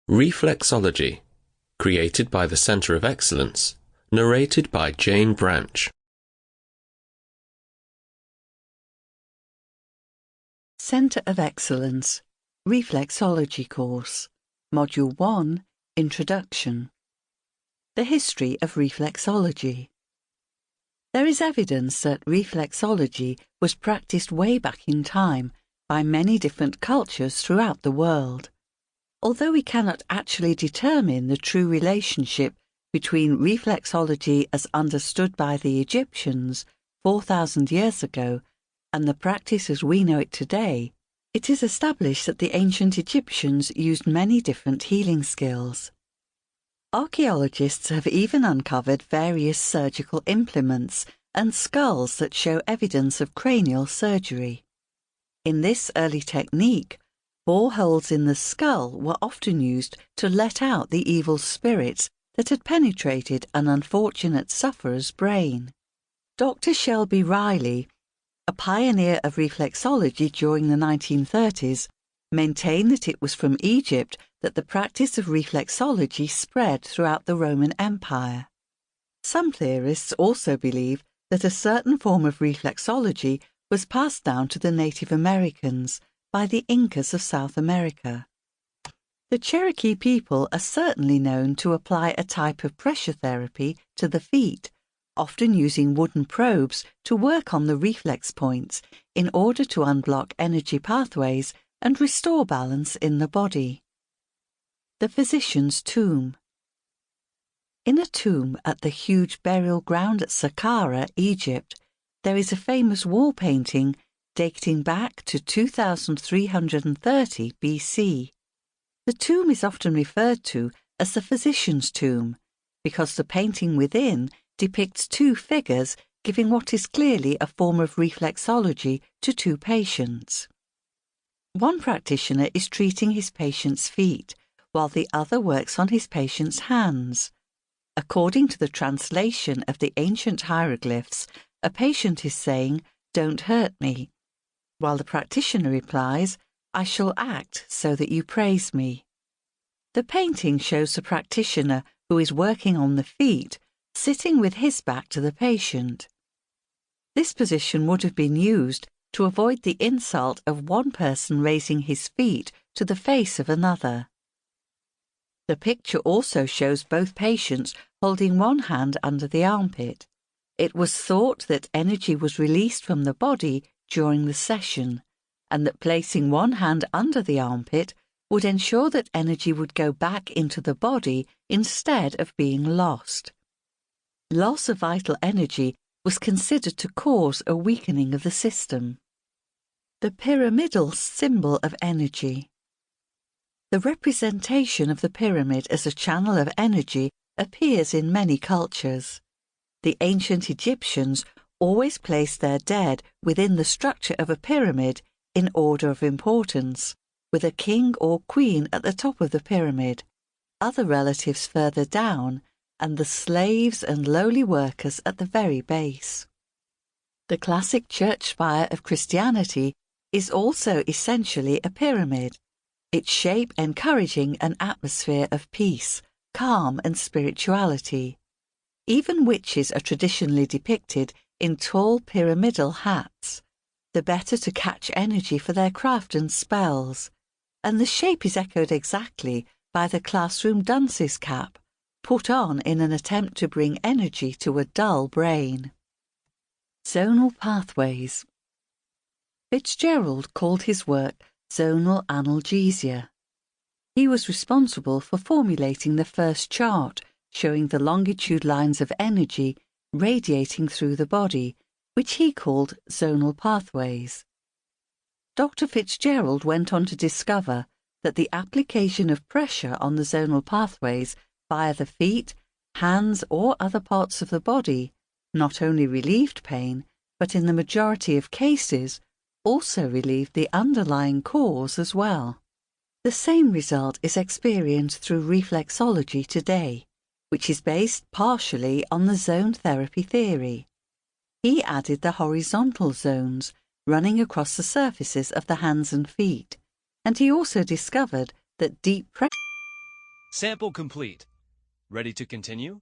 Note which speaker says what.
Speaker 1: Reflexology, created by the Centre of Excellence, narrated by Jane Branch.
Speaker 2: Centre of Excellence, Reflexology course, Module 1, Introduction. The history of reflexology. There is evidence that reflexology was practiced way back in time by many different cultures throughout the world. Although we cannot actually determine the true relationship between reflexology as understood by the Egyptians 4,000 years ago and the practice as we know it today, it is established that the ancient Egyptians used many different healing skills. Archaeologists have even uncovered various surgical implements and skulls that show evidence of cranial surgery. In this early technique, bore holes in the skull were often used to let out the evil spirits that had penetrated an unfortunate sufferer's brain. Dr. Shelby Riley, a pioneer of reflexology during the 1930s, maintained that it was from Egypt that the practice of reflexology spread throughout the Roman Empire. Some theorists also believe that a certain form of reflexology was passed down to the Native Americans by the Incas of South America. The Cherokee people are certainly known to apply a type of pressure therapy to the feet, often using wooden probes to work on the reflex points in order to unblock energy pathways and restore balance in the body. The Physician's Tomb. In a tomb at the huge burial ground at Saqqara, Egypt, there is a famous wall painting dating back to 2330 BC. The tomb is often referred to as the Physician's Tomb because the painting within depicts two figures giving what is clearly a form of reflexology to two patients. One practitioner is treating his patient's feet, while the other works on his patient's hands. According to the translation of the ancient hieroglyphs, a patient is saying, "Don't hurt me," while the practitioner replies, "I shall act so that you praise me." The painting shows the practitioner who is working on the feet sitting with his back to the patient. This position would have been used to avoid the insult of one person raising his feet to the face of another. The picture also shows both patients holding one hand under the armpit. It was thought that energy was released from the body during the session, and that placing one hand under the armpit would ensure that energy would go back into the body instead of being lost. Loss of vital energy was considered to cause a weakening of the system. The pyramidal symbol of energy. The representation of the pyramid as a channel of energy appears in many cultures. The ancient Egyptians always placed their dead within the structure of a pyramid in order of importance, with a king or queen at the top of the pyramid, other relatives further down, and the slaves and lowly workers at the very base. The classic church spire of Christianity is also essentially a pyramid, its shape encouraging an atmosphere of peace, calm and spirituality. Even witches are traditionally depicted in tall pyramidal hats, the better to catch energy for their craft and spells, and the shape is echoed exactly by the classroom dunce's cap, put on in an attempt to bring energy to a dull brain. Zonal pathways. Fitzgerald called his work zonal analgesia. He was responsible for formulating the first chart showing the longitude lines of energy radiating through the body, which he called zonal pathways. Dr. Fitzgerald went on to discover that the application of pressure on the zonal pathways via the feet, hands or other parts of the body not only relieved pain, but in the majority of cases also relieved the underlying cause as well. The same result is experienced through reflexology today, which is based partially on the zone therapy theory. He added the horizontal zones running across the surfaces of the hands and feet, and he also discovered that deep pressure
Speaker 3: Sample complete. Ready to continue?